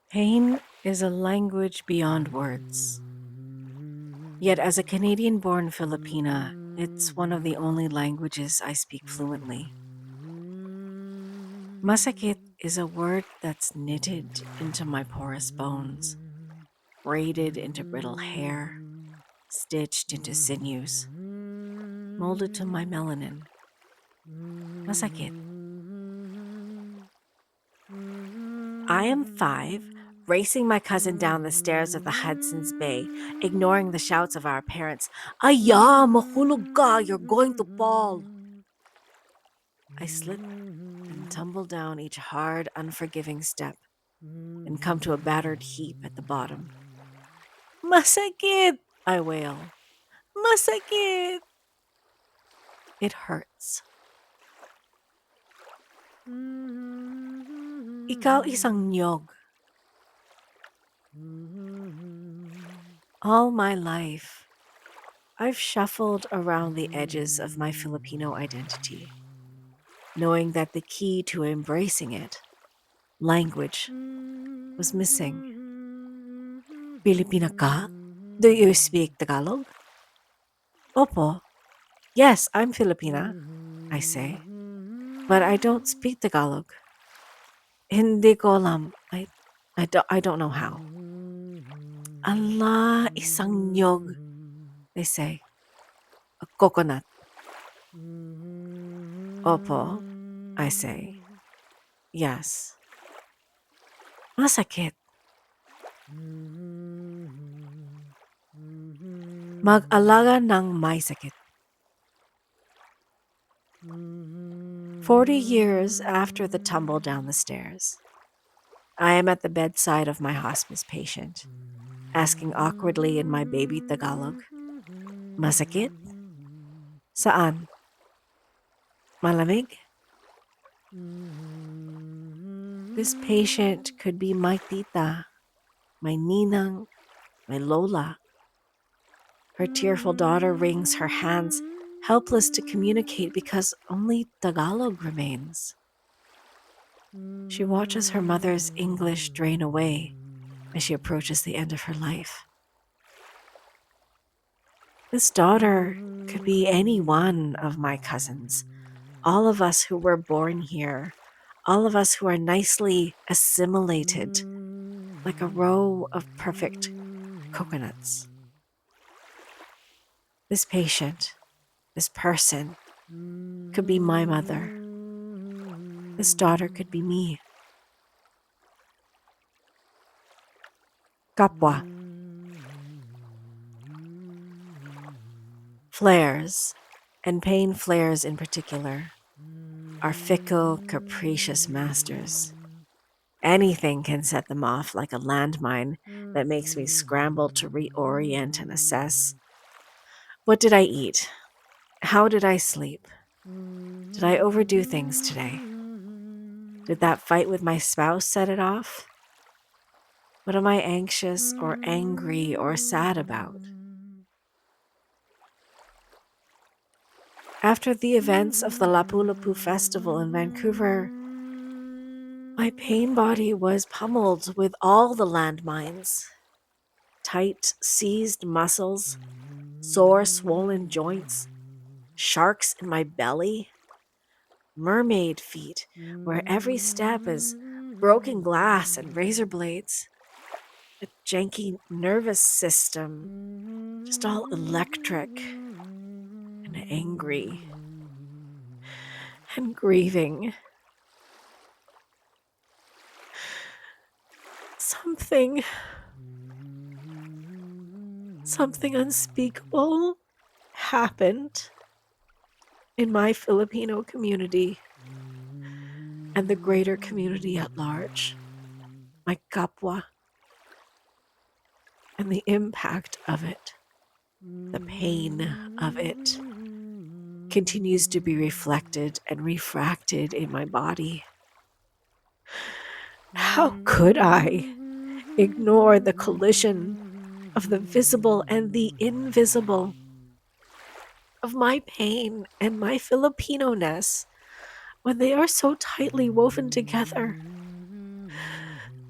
Pain is a language beyond words. Yet as a Canadian-born Filipina, it's one of the only languages I speak fluently. Masakit is a word that's knitted into my porous bones, braided into brittle hair, stitched into sinews, molded to my melanin. Masakit. I am 5, racing my cousin down the stairs of the Hudson's Bay, ignoring the shouts of our parents. Aya, mahulog ka, you're going to fall. I slip and tumble down each hard, unforgiving step and come to a battered heap at the bottom. Masakit, I wail. Masakit. It hurts. Ikaw isang nyog. All my life, I've shuffled around the edges of my Filipino identity, knowing that the key to embracing it, language, was missing. Filipina ka? Do you speak Tagalog? Opo. Yes, I'm Filipina, I say. But I don't speak Tagalog. Hindi ko alam. I don't know how. Allah, isang nyog, they say. A coconut. Opo, I say. Yes. Masakit. Mag-alaga ng may sakit. 40 years after the tumble down the stairs, I am at the bedside of my hospice patient, asking awkwardly in my baby Tagalog, Masakit? Saan? Malamig? This patient could be my tita, my ninang, my lola. Her tearful daughter wrings her hands, helpless to communicate because only Tagalog remains. She watches her mother's English drain away as she approaches the end of her life. This daughter could be any one of my cousins, all of us who were born here, all of us who are nicely assimilated like a row of perfect coconuts. This patient, this person, could be my mother. This daughter could be me. Kapwa. Flares, and pain flares in particular, are fickle, capricious masters. Anything can set them off like a landmine that makes me scramble to reorient and assess. What did I eat? How did I sleep? Did I overdo things today? Did that fight with my spouse set it off? What am I anxious or angry or sad about? After the events of the Lapu-Lapu Festival in Vancouver, my pain body was pummeled with all the landmines. Tight, seized muscles, sore, swollen joints, sharks in my belly, mermaid feet, where every step is broken glass and razor blades, a janky nervous system, just all electric and angry and grieving. Something unspeakable happened in my Filipino community and the greater community at large, my kapwa, and the impact of it, the pain of it, continues to be reflected and refracted in my body. How could I ignore the collision of the visible and the invisible, of my pain and my Filipino-ness, when they are so tightly woven together?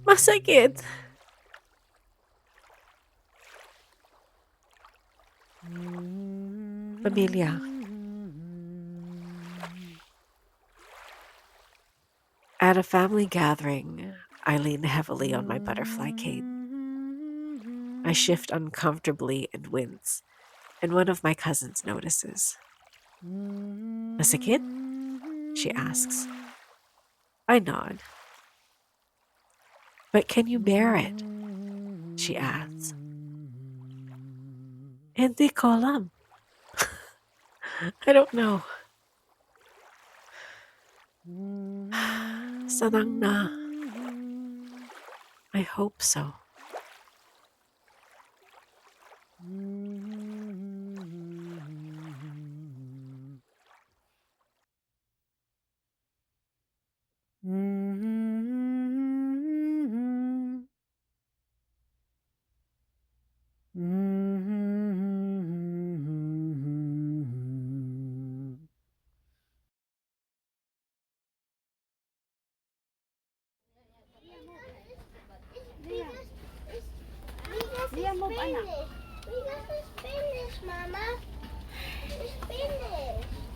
Masakit! Pamilya. At a family gathering, I lean heavily on my butterfly cane. I shift uncomfortably and wince, and one of my cousins notices. Masakit? She asks. I nod. But can you bear it? She asks. Hindi ko alam. I don't know. Sadang na. I hope so. Leah, move, anak. We just finished, Mama. It's finished.